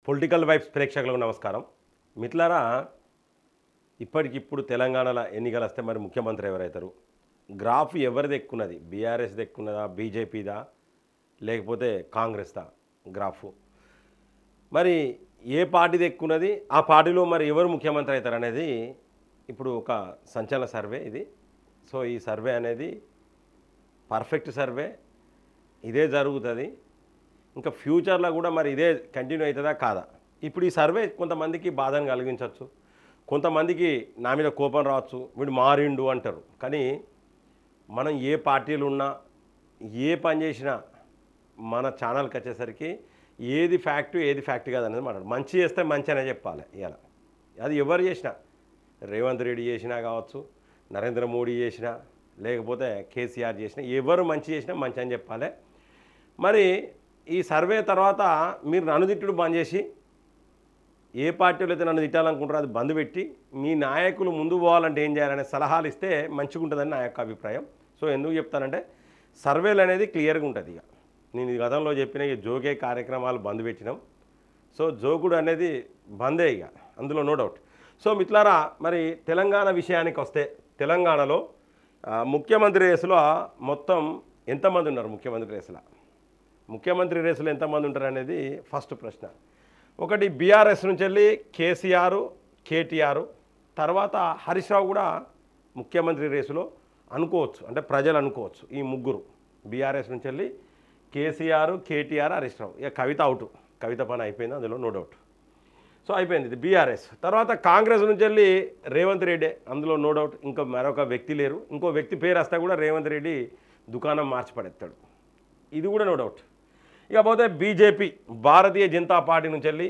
Political vibes ప్రేక్షకులకు నమస్కారం. మిత్రులారా, ఇప్పటికిప్పుడు తెలంగాణలో ఎన్నికలు వస్తే మరి ముఖ్యమంత్రి ఎవరైతారు? గ్రాఫ్ ఎవరిది ఎక్కున్నది? బీఆర్ఎస్ది ఎక్కున్నదా, బీజేపీదా, లేకపోతే కాంగ్రెస్దా గ్రాఫు? మరి ఏ పార్టీది ఎక్కున్నది, ఆ పార్టీలో మరి ఎవరు ముఖ్యమంత్రి అవుతారు అనేది ఇప్పుడు ఒక సంచలన సర్వే ఇది. సో ఈ సర్వే అనేది పర్ఫెక్ట్ సర్వే, ఇదే జరుగుతుంది. ఇంకా ఫ్యూచర్లో కూడా మరి ఇదే కంటిన్యూ అవుతుందా కాదా? ఇప్పుడు ఈ సర్వే కొంతమందికి బాధను కలిగించవచ్చు, కొంతమందికి నా మీద కోపం రావచ్చు, వీడు మారిండు అంటారు. కానీ మనం ఏ పార్టీలు ఉన్నా, ఏ పని చేసినా మన ఛానల్కి వచ్చేసరికి ఏది ఫ్యాక్ట్ ఏది ఫ్యాక్ట్ కాదనేది మాట్లాడు. మంచి చేస్తే మంచి అనే చెప్పాలి. ఇలా అది ఎవరు చేసినా, రేవంత్ రెడ్డి చేసినా కావచ్చు, నరేంద్ర మోడీ చేసినా, లేకపోతే కేసీఆర్ చేసినా, ఎవరు మంచి చేసినా మంచి అని చెప్పాలి. మరి ఈ సర్వే తర్వాత మీరు నన్ను తిట్టుడు బంద్ చేసి, ఏ పార్టీలో అయితే నన్ను తిట్టాలనుకుంటారో అది బంద్ పెట్టి, మీ నాయకులు ముందు పోవాలంటే ఏం చేయాలనే సలహాలు ఇస్తే మంచిగా ఉంటుందని నా యొక్క అభిప్రాయం. సో ఎందుకు చెప్తానంటే, సర్వేలు అనేది క్లియర్గా ఉంటుంది. ఇక నేను ఈ గతంలో చెప్పిన ఈ జోకే కార్యక్రమాలు బంద్ పెట్టినాం. సో జోకుడు అనేది బందే ఇక, అందులో నో డౌట్. సో మిత్రులారా, మరి తెలంగాణ విషయానికి వస్తే, తెలంగాణలో ముఖ్యమంత్రి రేసులో మొత్తం ఎంతమంది ఉన్నారు? ముఖ్యమంత్రి రేసులో ఎంతమంది ఉంటారు అనేది ఫస్ట్ ప్రశ్న. ఒకటి బీఆర్ఎస్ నుంచి వెళ్ళి కేసీఆర్, కేటీఆర్, తర్వాత హరీష్ రావు కూడా ముఖ్యమంత్రి రేసులో అనుకోవచ్చు, అంటే ప్రజలు అనుకోవచ్చు. ఈ ముగ్గురు బీఆర్ఎస్ నుంచి వెళ్ళి కేసీఆర్, కేటీఆర్, హరీష్ రావు. ఇక కవిత అవుట్, కవిత పని అయిపోయింది, అందులో నో డౌట్. సో అయిపోయింది ఇది బీఆర్ఎస్. తర్వాత కాంగ్రెస్ నుంచి వెళ్ళి రేవంత్ రెడ్డి, అందులో నో డౌట్. ఇంకా మరొక వ్యక్తి లేరు. ఇంకో వ్యక్తి పేరు వస్తే కూడా రేవంత్ రెడ్డి దుకాణం మార్చి పడేస్తాడు, ఇది కూడా నో డౌట్. ఇకపోతే బీజేపీ, భారతీయ జనతా పార్టీ నుంచి వెళ్ళి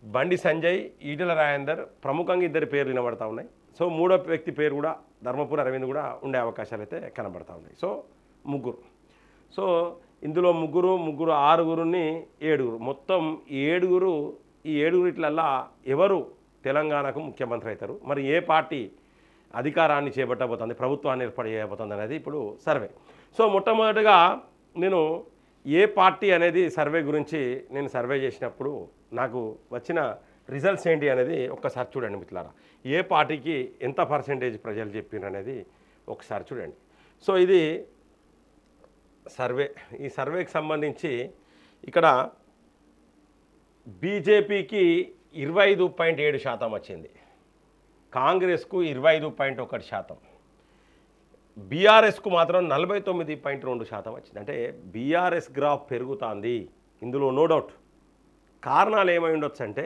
బండి సంజయ్, ఈటెల రాజేందర్, ప్రముఖంగా ఇద్దరి పేర్లు వినబడతా ఉన్నాయి. సో మూడో వ్యక్తి పేరు కూడా ధర్మపురి అరవింద్ కూడా ఉండే అవకాశాలు అయితే కనబడతా ఉన్నాయి. సో ముగ్గురు. సో ఇందులో ముగ్గురు ఆరుగురుని ఏడుగురు, మొత్తం ఏడుగురు. ఈ ఏడుగురిట్లల్లా ఎవరు తెలంగాణకు ముఖ్యమంత్రి అవుతారు, మరి ఏ పార్టీ అధికారాన్ని చేపట్టబోతుంది, ప్రభుత్వాన్ని ఏర్పాటు చేయబోతుంది అనేది ఇప్పుడు సర్వే. సో మొట్టమొదటిగా నేను ఏ పార్టీ అనేది సర్వే గురించి నేను సర్వే చేసినప్పుడు నాకు వచ్చిన రిజల్ట్స్ ఏంటి అనేది ఒక్కసారి చూడండి మిత్రులారా. ఏ పార్టీకి ఎంత పర్సెంటేజ్ ప్రజలు చెప్పినారు అనేది ఒకసారి చూడండి. సో ఇది సర్వే. ఈ సర్వేకి సంబంధించి ఇక్కడ బీజేపీకి 25.7% వచ్చింది, కాంగ్రెస్కు 25.1%, బీఆర్ఎస్కు మాత్రం 49.2% వచ్చింది. అంటే బీఆర్ఎస్ గ్రాఫ్ పెరుగుతుంది, ఇందులో నో డౌట్. కారణాలు ఏమై ఉండొచ్చు అంటే,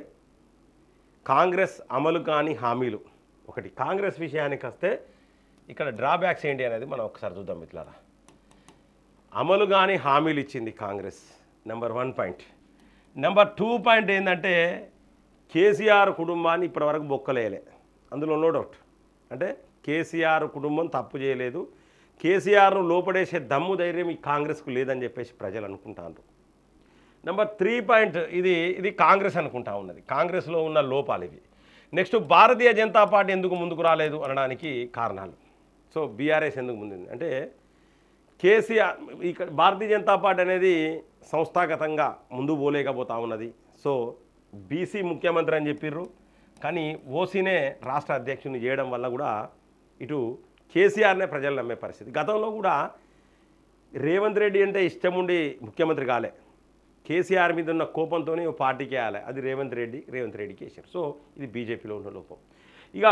కాంగ్రెస్ అమలు కాని హామీలు ఒకటి. కాంగ్రెస్ విషయానికి వస్తే ఇక్కడ డ్రాబ్యాక్స్ ఏంటి అనేది మనం ఒకసారి చూద్దాం మిత్రులారా. అమలు కాని హామీలు ఇచ్చింది Congress, number 1 point. Number 2 point ఏంటంటే, కేసీఆర్ కుటుంబాన్ని ఇప్పటివరకు బొక్కలేయలే, అందులో నో డౌట్. అంటే కేసీఆర్ కుటుంబం తప్పు చేయలేదు, కేసీఆర్ను లోపడేసే దమ్ము ధైర్యం ఈ కాంగ్రెస్కు లేదని చెప్పేసి ప్రజలు అనుకుంటారు. నెంబర్ 3 పాయింట్, ఇది కాంగ్రెస్ అనుకుంటా ఉన్నది, కాంగ్రెస్లో ఉన్న లోపాలు ఇవి. నెక్స్ట్, భారతీయ జనతా పార్టీ ఎందుకు ముందుకు రాలేదు అనడానికి కారణాలు. సో బీఆర్ఎస్ ఎందుకు ముందుంది అంటే, కేసీఆర్ ఇక్కడ భారతీయ జనతా పార్టీ అనేది సంస్థాగతంగా ముందు పోలేకపోతా ఉన్నది. సో బీసీ ముఖ్యమంత్రి అని చెప్పిర్రు, కానీ ఓసీనే రాష్ట్ర అధ్యక్షుని చేయడం వల్ల కూడా ఇటు కేసీఆర్నే ప్రజలు నమ్మే పరిస్థితి. గతంలో కూడా రేవంత్ రెడ్డి అంటే ఇష్టం ఉండి ముఖ్యమంత్రి కాలే, కేసీఆర్ మీద ఉన్న కోపంతోనే పార్టీకి వేయాలి, అది రేవంత్ రెడ్డికి వేసారు. సో ఇది బీజేపీలో ఉన్న లోపం. ఇక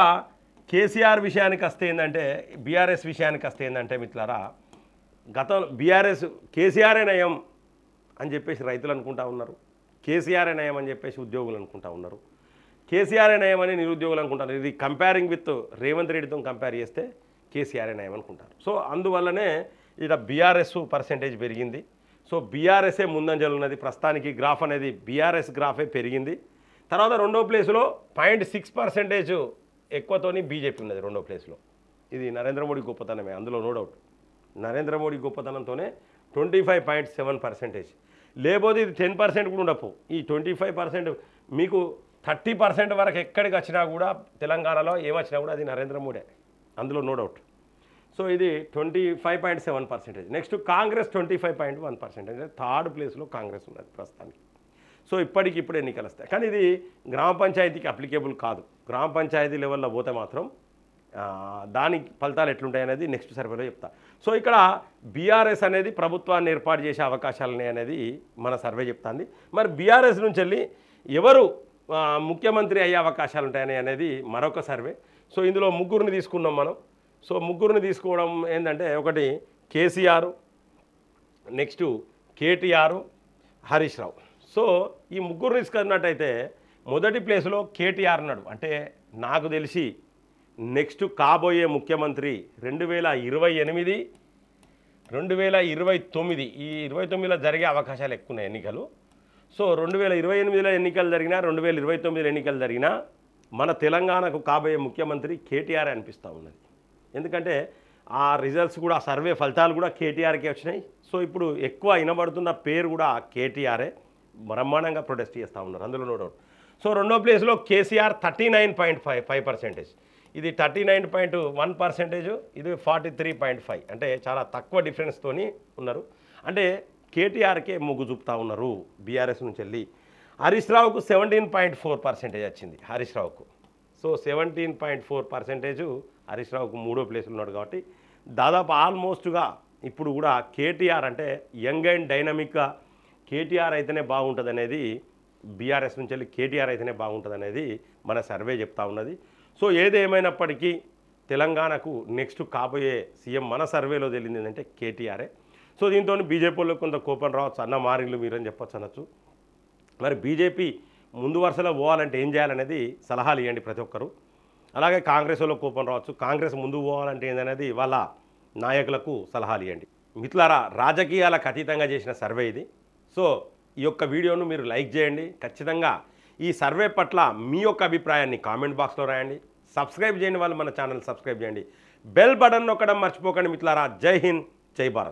కేసీఆర్ విషయానికి వస్తే ఏంటంటే, బీఆర్ఎస్ విషయానికి వస్తే ఏంటంటే మిత్రులారా, గతంలో బీఆర్ఎస్ కేసీఆరే నయం అని చెప్పేసి రైతులు అనుకుంటా ఉన్నారు, కేసీఆరే నయం అని చెప్పేసి ఉద్యోగులు అనుకుంటా ఉన్నారు, కేసీఆర్ నయం అని నిరుద్యోగులు అనుకుంటారు. ఇది కంపేరింగ్ విత్ రేవంత్ రెడ్డితో కంపేర్ చేస్తే కేసీఆర్ నయం అనుకుంటారు. సో అందువల్లనే ఇక్కడ బీఆర్ఎస్ పర్సెంటేజ్ పెరిగింది. సో బీఆర్ఎస్ఏ ముందంజలు ఉన్నది ప్రస్తుతానికి. గ్రాఫ్ అనేది బీఆర్ఎస్ గ్రాఫే పెరిగింది. తర్వాత రెండో ప్లేస్లో 0.6% ఎక్కువతోని బీజేపీ ఉన్నది రెండో ప్లేస్లో. ఇది నరేంద్ర మోడీ గొప్పతనమే, అందులో నో డౌట్. నరేంద్ర మోడీ గొప్పతనంతోనే 25.7%. లేకపోతే ఇది 10% కూడా ఉండపు. ఈ 25% మీకు 30% వరకు ఎక్కడికి వచ్చినా కూడా, తెలంగాణలో ఏమొచ్చినా కూడా అది నరేంద్ర మోడీ, అందులో నో డౌట్. సో ఇది 25.7%. నెక్స్ట్ కాంగ్రెస్ 25.1%, అంటే థర్డ్ ప్లేస్లో కాంగ్రెస్ ఉన్నది ప్రస్తుతానికి. సో ఇప్పటికిప్పుడు ఎన్నికలు వస్తాయి. కానీ ఇది గ్రామ పంచాయతీకి అప్లికేబుల్ కాదు. గ్రామ పంచాయతీ లెవెల్లో పోతే మాత్రం దానికి ఫలితాలు ఎట్లుంటాయి అనేది నెక్స్ట్ సర్వేలో చెప్తా. సో ఇక్కడ బీఆర్ఎస్ అనేది ప్రభుత్వాన్ని ఏర్పాటు చేసే అవకాశాలు ఉన్నాయి అనేది మన సర్వే చెప్తుంది. మరి బీఆర్ఎస్ నుంచి వెళ్ళి ఎవరు ముఖ్యమంత్రి అయ్యే అవకాశాలు ఉంటాయని అనేది మరొక సర్వే. సో ఇందులో ముగ్గురిని తీసుకున్నాం మనం. సో ముగ్గురిని తీసుకోవడం ఏంటంటే ఒకటి కేసీఆర్, నెక్స్ట్ కేటీఆర్, హరీష్ రావు. సో ఈ ముగ్గురు తీసుకున్నట్టయితే మొదటి ప్లేస్లో కేటీఆర్ ఉన్నాడు. అంటే నాకు తెలిసి నెక్స్ట్ కాబోయే ముఖ్యమంత్రి 2028, 2029 ఈ 29లో జరిగే అవకాశాలు ఎక్కువ ఉన్నాయి ఎన్నికలు. సో 2028లో ఎన్నికలు జరిగినా 2029లో ఎన్నికలు జరిగినా మన తెలంగాణకు కాబోయే ముఖ్యమంత్రి కేటీఆర్ అనిపిస్తూ ఉన్నది. ఎందుకంటే ఆ రిజల్ట్స్ కూడా ఆ సర్వే ఫలితాలు కూడా కేటీఆర్కే వచ్చినాయి. సో ఇప్పుడు ఎక్కువ వినబడుతున్న పేరు కూడా కేటీఆరే. బ్రహ్మాండంగా ప్రొటెస్ట్ చేస్తూ ఉన్నారు, అందులో నో డౌట్. సో రెండో ప్లేస్లో కేసీఆర్ 39.5%, ఇది 39.1%, ఇది 43.5%. అంటే చాలా తక్కువ డిఫరెన్స్తోని ఉన్నారు. అంటే కేటీఆర్కే మొగ్గు చూపుతూ ఉన్నారు బీఆర్ఎస్ నుంచి వెళ్ళి. హరీష్ రావుకు 17.4% వచ్చింది హరీష్ రావుకు. సో 17.4% హరీష్ రావుకు మూడో ప్లేస్లో ఉన్నాడు. కాబట్టి దాదాపు ఆల్మోస్ట్గా ఇప్పుడు కూడా కేటీఆర్ అంటే యంగ్ అండ్ డైనమిక్గా కేటీఆర్ అయితేనే బాగుంటుంది అనేది, బీఆర్ఎస్ నుంచి వెళ్ళి కేటీఆర్ అయితేనే బాగుంటుంది అనేది మన సర్వే చెప్తా ఉన్నది. సో ఏదేమైనప్పటికీ తెలంగాణకు నెక్స్ట్ కాబోయే సీఎం మన సర్వేలో తెలిసింది ఏంటంటే కేటీఆరే. సో దీంతో బీజేపీలో కొంత కోపం రావచ్చు, అన్న మారిళ్ళు మీరని చెప్పొచ్చు అనొచ్చు. మరి బీజేపీ ముందు వరుసలో పోవాలంటే ఏం చేయాలనేది సలహాలు ఇవ్వండి ప్రతి ఒక్కరు. అలాగే కాంగ్రెస్లో కోపం రావచ్చు, కాంగ్రెస్ ముందు పోవాలంటే ఏందనేది వాళ్ళ నాయకులకు సలహాలు ఇవ్వండి. మిత్రులారా, రాజకీయాలకు అతీతంగా చేసిన సర్వే ఇది. సో ఈ యొక్క వీడియోను మీరు లైక్ చేయండి. ఖచ్చితంగా ఈ సర్వే పట్ల మీ యొక్క అభిప్రాయాన్ని కామెంట్ బాక్స్లో రాయండి. సబ్స్క్రైబ్ చేయండి, వాళ్ళు మన ఛానల్ సబ్స్క్రైబ్ చేయండి. బెల్ బటన్ నొక్కడం మర్చిపోకండి మిత్రులారా. జై హింద్, జై భారత్.